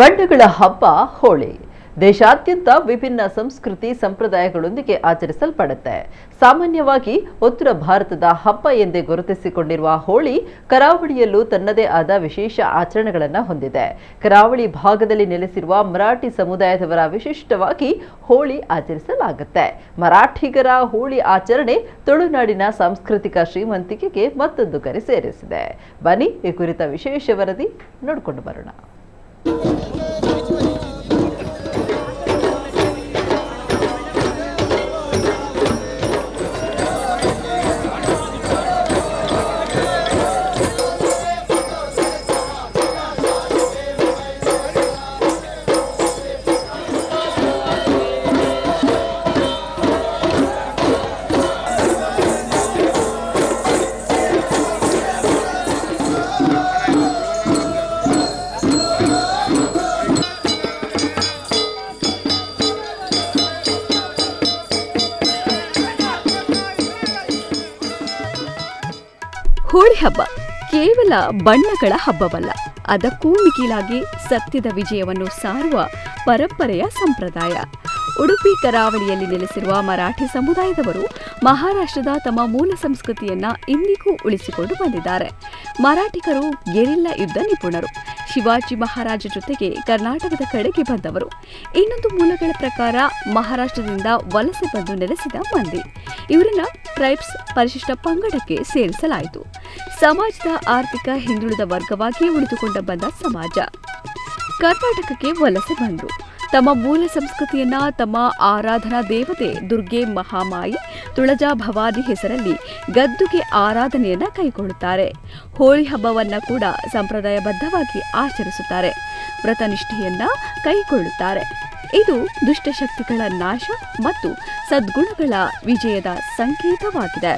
ಬಣ್ಣಗಳ ಹಬ್ಬ ಹೋಳಿ ದೇಶಾದ್ಯಂತ ವಿಭಿನ್ನ ಸಂಸ್ಕೃತಿ ಸಂಪ್ರದಾಯಗಳೊಂದಿಗೆ ಆಚರಿಸಲ್ಪಡುತ್ತೆ. ಸಾಮಾನ್ಯವಾಗಿ ಉತ್ತರ ಭಾರತದ ಹಬ್ಬ ಎಂದೇ ಗುರುತಿಸಿಕೊಂಡಿರುವ ಹೋಳಿ ಕರಾವಳಿಯಲ್ಲೂ ತನ್ನದೇ ಆದ ವಿಶೇಷ ಆಚರಣೆಗಳನ್ನು ಹೊಂದಿದೆ. ಕರಾವಳಿ ಭಾಗದಲ್ಲಿ ನೆಲೆಸಿರುವ ಮರಾಠಿ ಸಮುದಾಯದವರ ವಿಶಿಷ್ಟವಾಗಿ ಹೋಳಿ ಆಚರಿಸಲಾಗುತ್ತೆ. ಮರಾಠಿಗರ ಹೋಳಿ ಆಚರಣೆ ತುಳುನಾಡಿನ ಸಾಂಸ್ಕೃತಿಕ ಶ್ರೀಮಂತಿಕೆಗೆ ಮತ್ತೊಂದು ಕರೆ ಸೇರಿಸಿದೆ. ಬನ್ನಿ ಈ ಕುರಿತ ವಿಶೇಷ ವರದಿ ನೋಡಿಕೊಂಡು ಬರೋಣ. ಹೋಳಿ ಹಬ್ಬ ಕೇವಲ ಬಣ್ಣಗಳ ಹಬ್ಬವಲ್ಲ, ಅದಕ್ಕೂ ಮಿಗಿಲಾಗಿ ಸತ್ಯದ ವಿಜಯವನ್ನು ಸಾರುವ ಪರಂಪರೆಯ ಸಂಪ್ರದಾಯ. ಉಡುಪಿ ಕರಾವಳಿಯಲ್ಲಿ ನೆಲೆಸಿರುವ ಮರಾಠಿ ಸಮುದಾಯದವರು ಮಹಾರಾಷ್ಟ್ರದ ತಮ್ಮ ಮೂಲ ಸಂಸ್ಕೃತಿಯನ್ನ ಇಂದಿಗೂ ಉಳಿಸಿಕೊಂಡು ಬಂದಿದ್ದಾರೆ. ಮರಾಠಿಗರು ಗೆರಿಲ್ಲಾ ಯುದ್ಧ ನಿಪುಣರು. ಶಿವಾಜಿ ಮಹಾರಾಜ ಜೊತೆಗೆ ಕರ್ನಾಟಕದ ಕಡೆಗೆ ಬಂದವರು. ಇನ್ನೊಂದು ಮೂಲಗಳ ಪ್ರಕಾರ ಮಹಾರಾಷ್ಟ್ರದಿಂದ ವಲಸೆ ಬಂದು ನೆಲೆಸಿದ ಮಂದಿ. ಇವರನ್ನ ಟ್ರೈಬ್ಸ್ ಪರಿಶಿಷ್ಟ ಪಂಗಡಕ್ಕೆ ಸೇರಿಸಲಾಯಿತು. ಸಮಾಜದ ಆರ್ಥಿಕ ಹಿಂದುಳಿದ ವರ್ಗವಾಗಿ ಉಳಿದುಕೊಂಡ ಬಂದ ಸಮಾಜ ಕರ್ನಾಟಕಕ್ಕೆ ವಲಸೆ ಬಂದರು. ತಮ್ಮ ಮೂಲ ಸಂಸ್ಕೃತಿಯನ್ನ ತಮ್ಮ ಆರಾಧನಾ ದೇವತೆ ದುರ್ಗೆ ಮಹಾಮಾಯಿ ತುಳಜಾ ಭವಾನಿ ಹೆಸರಲ್ಲಿ ಗದ್ದುಗೆ ಆರಾಧನೆಯನ್ನ ಕೈಗೊಳ್ಳುತ್ತಾರೆ. ಹೋಳಿ ಹಬ್ಬವನ್ನ ಕೂಡ ಸಂಪ್ರದಾಯಬದ್ಧವಾಗಿ ಆಚರಿಸುತ್ತಾರೆ. ವ್ರತನಿಷ್ಠೆಯನ್ನ ಕೈಗೊಳ್ಳುತ್ತಾರೆ. ಇದು ದುಷ್ಟಶಕ್ತಿಗಳ ನಾಶ ಮತ್ತು ಸದ್ಗುಣಗಳ ವಿಜಯದ ಸಂಕೇತವಾಗಿದೆ.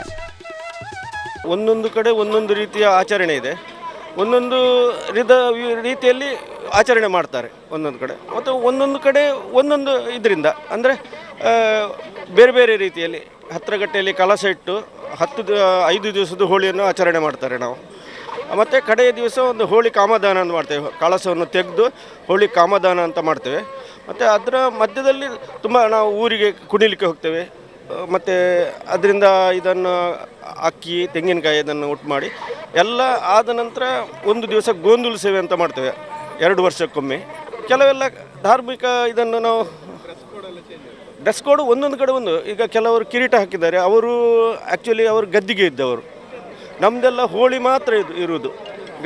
ಒಂದೊಂದು ಕಡೆ ಒಂದೊಂದು ರೀತಿಯ ಆಚರಣೆ ಇದೆ. ಒಂದೊಂದು ರೀತಿಯಲ್ಲಿ ಆಚರಣೆ ಮಾಡ್ತಾರೆ ಒಂದೊಂದು ಕಡೆ, ಮತ್ತು ಒಂದೊಂದು ಕಡೆ ಒಂದೊಂದು ಇದರಿಂದ ಅಂದರೆ ಬೇರೆ ಬೇರೆ ರೀತಿಯಲ್ಲಿ. ಹತ್ತಿರಗಟ್ಟೆಯಲ್ಲಿ ಕಲಶ ಇಟ್ಟು 5 ದಿವಸದ ಹೋಳಿಯನ್ನು ಆಚರಣೆ ಮಾಡ್ತಾರೆ ನಾವು. ಮತ್ತು ಕಡೆಯ ದಿವಸ ಒಂದು ಹೋಳಿ ಕಾಮದಾನ ಅಂತ ಮಾಡ್ತೇವೆ. ಕಳಸವನ್ನು ತೆಗೆದು ಹೋಳಿ ಕಾಮದಾನ ಅಂತ ಮಾಡ್ತೇವೆ. ಮತ್ತು ಅದರ ಮಧ್ಯದಲ್ಲಿ ತುಂಬ ನಾವು ಊರಿಗೆ ಕುಣಿಲಿಕ್ಕೆ ಹೋಗ್ತೇವೆ. ಮತ್ತು ಅದರಿಂದ ಇದನ್ನು ಅಕ್ಕಿ ತೆಂಗಿನಕಾಯಿ ಇದನ್ನು ಒಟ್ಟು ಮಾಡಿ ಎಲ್ಲ ಆದ ನಂತರ ಒಂದು ದಿವಸ ಗೋಂದುಲು ಸೇವೆ ಅಂತ ಮಾಡ್ತೇವೆ 2 ವರ್ಷಕ್ಕೊಮ್ಮೆ. ಕೆಲವೆಲ್ಲ ಧಾರ್ಮಿಕ ಇದನ್ನು ನಾವು ಡ್ರೆಸ್ ಕೋಡ್ ಒಂದೊಂದು ಕಡೆ ಒಂದು. ಈಗ ಕೆಲವರು ಕಿರೀಟ ಹಾಕಿದ್ದಾರೆ, ಅವರು ಆ್ಯಕ್ಚುಲಿ ಅವರು ಗದ್ದಿಗೆ ಇದ್ದವರು. ನಮ್ಮದೆಲ್ಲ ಹೋಳಿ ಮಾತ್ರ ಇರುವುದು,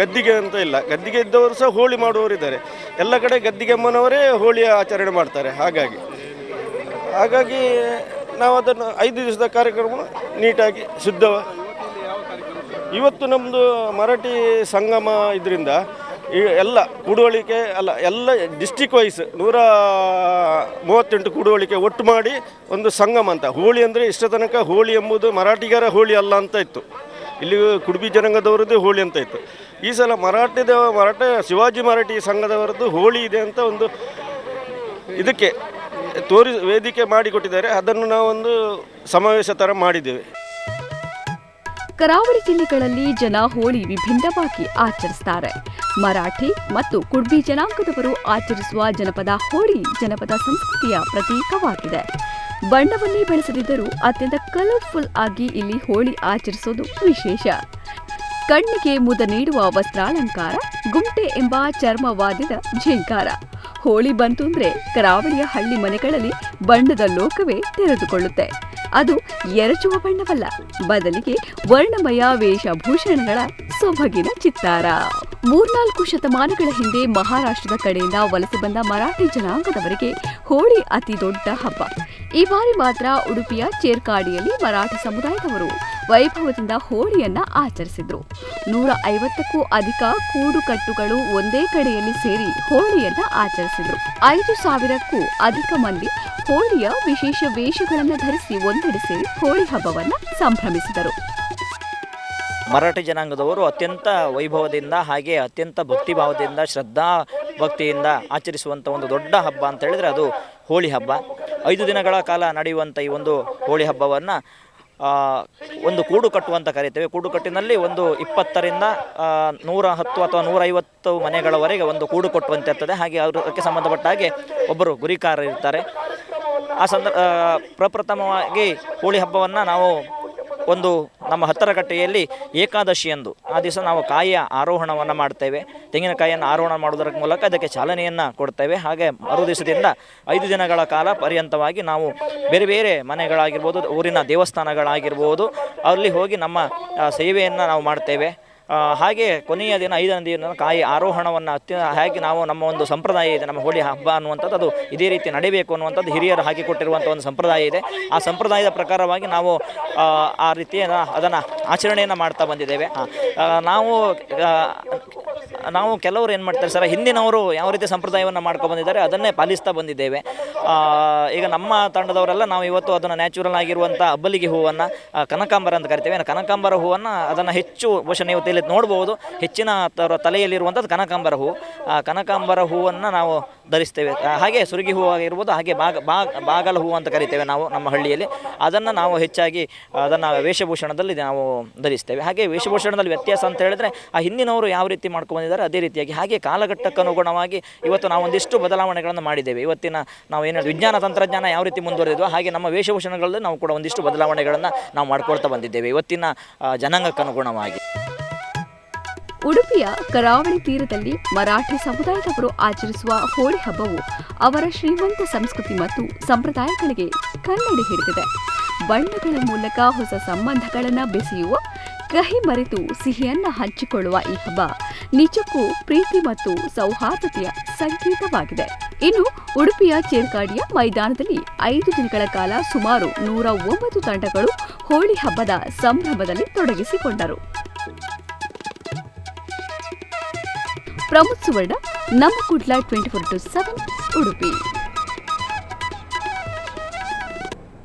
ಗದ್ದಿಗೆ ಅಂತ ಇಲ್ಲ. ಗದ್ದಿಗೆ ಇದ್ದವರು ಸಹ ಹೋಳಿ ಮಾಡುವವರು ಇದ್ದಾರೆ. ಎಲ್ಲ ಕಡೆ ಗದ್ದಿಗೆಮ್ಮನವರೇ ಹೋಳಿಯ ಆಚರಣೆ ಮಾಡ್ತಾರೆ. ಹಾಗಾಗಿ ನಾವು ಅದನ್ನು 5 ದಿವಸದ ಕಾರ್ಯಕ್ರಮ ನೀಟಾಗಿ ಇವತ್ತು ನಮ್ಮದು ಮರಾಠಿ ಸಂಗಮ ಇದರಿಂದ ಎಲ್ಲ ಕೂಡುವಳಿಕೆ ಎಲ್ಲ ಡಿಸ್ಟಿಕ್ ವೈಸ್ 138 ಕೂಡುವಳಿಕೆ ಒಟ್ಟು ಮಾಡಿ ಒಂದು ಸಂಗಮ ಅಂತ. ಹೋಳಿ ಅಂದರೆ ಇಷ್ಟ ತನಕ ಹೋಳಿ ಎಂಬುದು ಮರಾಠಿಗರ ಹೋಳಿ ಅಲ್ಲ ಅಂತ ಇತ್ತು. ಇಲ್ಲಿ ಕುಡುಬಿ ಜನಾಂಗದವರದ್ದು ಹೋಳಿ ಅಂತ ಇತ್ತು. ಈ ಸಲ ಮರಾಠ ಶಿವಾಜಿ ಮರಾಠಿ ಸಂಘದವರದ್ದು ಹೋಳಿ ಇದೆ ಅಂತ ಒಂದು ಇದಕ್ಕೆ ವೇದಿಕೆ ಮಾಡಿಕೊಟ್ಟಿದ್ದಾರೆ. ಅದನ್ನು ನಾವೊಂದು ಸಮಾವೇಶ ಥರ ಮಾಡಿದ್ದೇವೆ. ಕರಾವಳಿ ಜಿಲ್ಲೆಗಳಲ್ಲಿ ಜನ ಹೋಳಿ ವಿಭಿನ್ನವಾಗಿ ಆಚರಿಸುತ್ತಾರೆ. ಮರಾಠಿ ಮತ್ತು ಕುಡ್ಬಿ ಜನಾಂಗದವರು ಆಚರಿಸುವ ಜನಪದ ಹೋಳಿ ಜನಪದ ಸಂಸ್ಕೃತಿಯ ಪ್ರತೀಕವಾಗಿದೆ. ಬಣ್ಣವನ್ನೇ ಬೆಳೆಸದಿದ್ದರೂ ಅತ್ಯಂತ ಕಲರ್ಫುಲ್ ಆಗಿ ಇಲ್ಲಿ ಹೋಳಿ ಆಚರಿಸೋದು ವಿಶೇಷ. ಕಣ್ಣಿಗೆ ಮುದ ನೀಡುವ ವಸ್ತ್ರಾಲಂಕಾರ, ಗುಮ್ಟೆ ಎಂಬ ಚರ್ಮವಾದ್ಯದ ಝೇಂಕಾರ. ಹೋಳಿ ಬಂತು ಅಂದ್ರೆ ಕರಾವಳಿಯ ಹಳ್ಳಿ ಮನೆಗಳಲ್ಲಿ ಬಣ್ಣದ ಲೋಕವೇ ತೆರೆದುಕೊಳ್ಳುತ್ತೆ. ಅದು ಎರಚುವ ಬಣ್ಣವಲ್ಲ, ಬದಲಿಗೆ ವರ್ಣಮಯ ವೇಷಭೂಷಣಗಳ ಸೊಬಗಿನ ಚಿತ್ತಾರ. 3-4 ಶತಮಾನಗಳ ಹಿಂದೆ ಮಹಾರಾಷ್ಟ್ರದ ಕಡೆಯಿಂದ ವಲಸೆ ಬಂದ ಮರಾಠಿ ಜನಾಂಗದವರಿಗೆ ಹೋಳಿ ಅತಿ ದೊಡ್ಡ ಹಬ್ಬ. ಈ ಬಾರಿ ಮಾತ್ರ ಉಡುಪಿಯ ಚೇರ್ಕಾಡಿಯಲ್ಲಿ ಮರಾಠಿ ಸಮುದಾಯದವರು ವೈಭವದಿಂದ ಹೋಳಿಯನ್ನ ಆಚರಿಸಿದ್ರು. 150ಕ್ಕೂ ಅಧಿಕ ಕೂಡುಕಟ್ಟುಗಳು ಒಂದೇ ಕಡೆಯಲ್ಲಿ ಸೇರಿ ಹೋಳಿಯನ್ನ ಆಚರಿಸಿದ್ರು. 5,000ಕ್ಕೂ ಅಧಿಕ ಮಂದಿ ಹೋಳಿಯ ವಿಶೇಷ ವೇಷಗಳನ್ನು ಧರಿಸಿ ಒಂದೆಡೆ ಸೇರಿ ಹೋಳಿ ಹಬ್ಬವನ್ನ ಸಂಭ್ರಮಿಸಿದರು. ಮರಾಠಿ ಜನಾಂಗದವರು ಅತ್ಯಂತ ವೈಭವದಿಂದ ಹಾಗೆ ಅತ್ಯಂತ ಭಕ್ತಿಭಾವದಿಂದ ಶ್ರದ್ಧಾ ಭಕ್ತಿಯಿಂದ ಆಚರಿಸುವಂಥ ಒಂದು ದೊಡ್ಡ ಹಬ್ಬ ಅಂತ ಹೇಳಿದರೆ ಅದು ಹೋಳಿ ಹಬ್ಬ. 5 ದಿನಗಳ ಕಾಲ ನಡೆಯುವಂಥ ಈ ಒಂದು ಹೋಳಿ ಹಬ್ಬವನ್ನು ಒಂದು ಕೂಡು ಕಟ್ಟು ಅಂತ ಕರಿತೇವೆ. ಕೂಡು ಕಟ್ಟಿನಲ್ಲಿ ಒಂದು 20ರಿಂದ 110 ಅಥವಾ 150 ಮನೆಗಳವರೆಗೆ ಒಂದು ಕೂಡು ಕಟ್ಟುವಂತೆ ಇರ್ತದೆ. ಹಾಗೆ ಅದಕ್ಕೆ ಸಂಬಂಧಪಟ್ಟ ಹಾಗೆ ಒಬ್ಬರು ಗುರಿಕಾರ ಇರ್ತಾರೆ. ಪ್ರಪ್ರಥಮವಾಗಿ ಹೋಳಿ ಹಬ್ಬವನ್ನು ನಾವು ಒಂದು ನಮ್ಮ ಹತ್ತರಕಟ್ಟೆಯಲ್ಲಿ ಏಕಾದಶಿ ಎಂದು ಆ ದಿವಸ ನಾವು ಕಾಯಿಯ ಆರೋಹಣವನ್ನು ಮಾಡ್ತೇವೆ. ತೆಂಗಿನಕಾಯಿಯನ್ನು ಆರೋಹಣ ಮಾಡುವುದರ ಮೂಲಕ ಅದಕ್ಕೆ ಚಾಲನೆಯನ್ನು ಕೊಡ್ತೇವೆ. ಹಾಗೆ ಮರು ದಿವಸದಿಂದ 5 ದಿನಗಳ ಕಾಲ ಪರ್ಯಂತವಾಗಿ ನಾವು ಬೇರೆ ಬೇರೆ ಮನೆಗಳಾಗಿರ್ಬೋದು, ಊರಿನ ದೇವಸ್ಥಾನಗಳಾಗಿರ್ಬೋದು, ಅಲ್ಲಿ ಹೋಗಿ ನಮ್ಮ ಸೇವೆಯನ್ನು ನಾವು ಮಾಡ್ತೇವೆ. ಹಾಗೆ ಕೊನೆಯ ದಿನ 5ನೇ ದಿನ ಕಾಯಿ ಆರೋಹಣವನ್ನು ಹಾಗೆ ನಾವು ನಮ್ಮ ಒಂದು ಸಂಪ್ರದಾಯ ಇದೆ. ನಮ್ಮ ಹೋಳಿ ಹಬ್ಬ ಅನ್ನುವಂಥದ್ದು ಅದು ಇದೇ ರೀತಿ ನಡೀಬೇಕು ಅನ್ನುವಂಥದ್ದು ಹಿರಿಯರು ಹಾಕಿಕೊಟ್ಟಿರುವಂಥ ಒಂದು ಸಂಪ್ರದಾಯ ಇದೆ. ಆ ಸಂಪ್ರದಾಯದ ಪ್ರಕಾರವಾಗಿ ನಾವು ಆ ರೀತಿಯ ಅದನ್ನು ಆಚರಣೆಯನ್ನು ಮಾಡ್ತಾ ಬಂದಿದ್ದೇವೆ. ನಾವು ಕೆಲವರು ಏನು ಮಾಡ್ತಾರೆ ಸರ್, ಹಿಂದಿನವರು ಯಾವ ರೀತಿ ಸಂಪ್ರದಾಯವನ್ನು ಮಾಡ್ಕೊಂಡು ಬಂದಿದ್ದಾರೆ ಅದನ್ನೇ ಪಾಲಿಸ್ತಾ ಬಂದಿದ್ದೇವೆ. ಈಗ ನಮ್ಮ ತಂಡದವರೆಲ್ಲ ನಾವು ಇವತ್ತು ಅದನ್ನು ನ್ಯಾಚುರಲ್ ಆಗಿರುವಂಥ ಅಬ್ಬಲಿಗೆ ಹೂವನ್ನು ಕನಕಾಂಬರ ಅಂತ ಕರಿತೇವೆ. ಕನಕಾಂಬರ ಹೂವನ್ನು ಅದನ್ನು ಹೆಚ್ಚು ಬಹುಶಃ ನೀವು ನೋಡ್ಬೋದು, ಹೆಚ್ಚಿನ ತಲೆಯಲ್ಲಿರುವಂಥದ್ದು ಕನಕಾಂಬರ ಹೂವು. ಕನಕಾಂಬರ ಹೂವನ್ನು ನಾವು ಧರಿಸ್ತೇವೆ. ಹಾಗೆ ಸುರಗಿ ಹೂವು ಆಗಿರ್ಬೋದು, ಹಾಗೆ ಬಾಗಲ ಹೂವು ಅಂತ ಕರಿತೇವೆ ನಾವು ನಮ್ಮ ಹಳ್ಳಿಯಲ್ಲಿ. ಅದನ್ನು ನಾವು ಹೆಚ್ಚಾಗಿ ಅದನ್ನು ವೇಷಭೂಷಣದಲ್ಲಿ ನಾವು ಧರಿಸ್ತೇವೆ. ಹಾಗೆ ವೇಷಭೂಷಣದಲ್ಲಿ ವ್ಯತ್ಯಾಸ ಅಂತ ಹೇಳಿದ್ರೆ ಆ ಹಿಂದಿನವರು ಯಾವ ರೀತಿ ಮಾಡ್ಕೊಂಡಿದ್ದಾರೆ ಅದೇ ರೀತಿಯಾಗಿ ಹಾಗೆ ಕಾಲಘಟ್ಟಕ್ಕೆ ಅನುಗುಣವಾಗಿ ಇವತ್ತು ನಾವು ಒಂದಿಷ್ಟು ಬದಲಾವಣೆಗಳನ್ನು ಮಾಡಿದ್ದೇವೆ. ಇವತ್ತಿನ ನಾವು ಏನು ವಿಜ್ಞಾನ ತಂತ್ರಜ್ಞಾನ ಯಾವ ರೀತಿ ಮುಂದುವರೆದಿದ್ವೋ ಹಾಗೆ ನಮ್ಮ ವೇಷಭೂಷಣಗಳಲ್ಲಿ ನಾವು ಕೂಡ ಒಂದಿಷ್ಟು ಬದಲಾವಣೆಗಳನ್ನು ನಾವು ಮಾಡ್ಕೊಳ್ತಾ ಬಂದಿದ್ದೇವೆ ಇವತ್ತಿನ ಜನಾಂಗಕ್ಕೆ ಅನುಗುಣವಾಗಿ. ಉಡುಪಿಯ ಕರಾವಳಿ ತೀರದಲ್ಲಿ ಮರಾಠಿ ಸಮುದಾಯದವರು ಆಚರಿಸುವ ಹೋಳಿ ಹಬ್ಬವು ಅವರ ಶ್ರೀಮಂತ ಸಂಸ್ಕೃತಿ ಮತ್ತು ಸಂಪ್ರದಾಯಗಳಿಗೆ ಕನ್ನಡಿ ಹಿಡಿದಿದೆ. ಬಣ್ಣಗಳ ಮೂಲಕ ಹೊಸ ಸಂಬಂಧಗಳನ್ನು ಬೆಸೆಯುವ, ಕಹಿ ಮರೆತು ಸಿಹಿಯನ್ನ ಹಂಚಿಕೊಳ್ಳುವ ಈ ಹಬ್ಬ ನಿಜಕ್ಕೂ ಪ್ರೀತಿ ಮತ್ತು ಸೌಹಾರ್ದತೆಯ ಸಂಕೇತವಾಗಿದೆ. ಇನ್ನು ಉಡುಪಿಯ ಚೇರ್ಕಾಡಿಯ ಮೈದಾನದಲ್ಲಿ 5 ದಿನಗಳ ಕಾಲ ಸುಮಾರು 109 ತಂಡಗಳು ಹೋಳಿ ಹಬ್ಬದ ಸಂಭ್ರಮದಲ್ಲಿ ತೊಡಗಿಸಿಕೊಂಡರು. ಪ್ರಮೋದ್ ಸುವರ್ಣ, ನಮ್ಮ ಕುಡ್ಲ 24/7 ಉಡುಪಿ.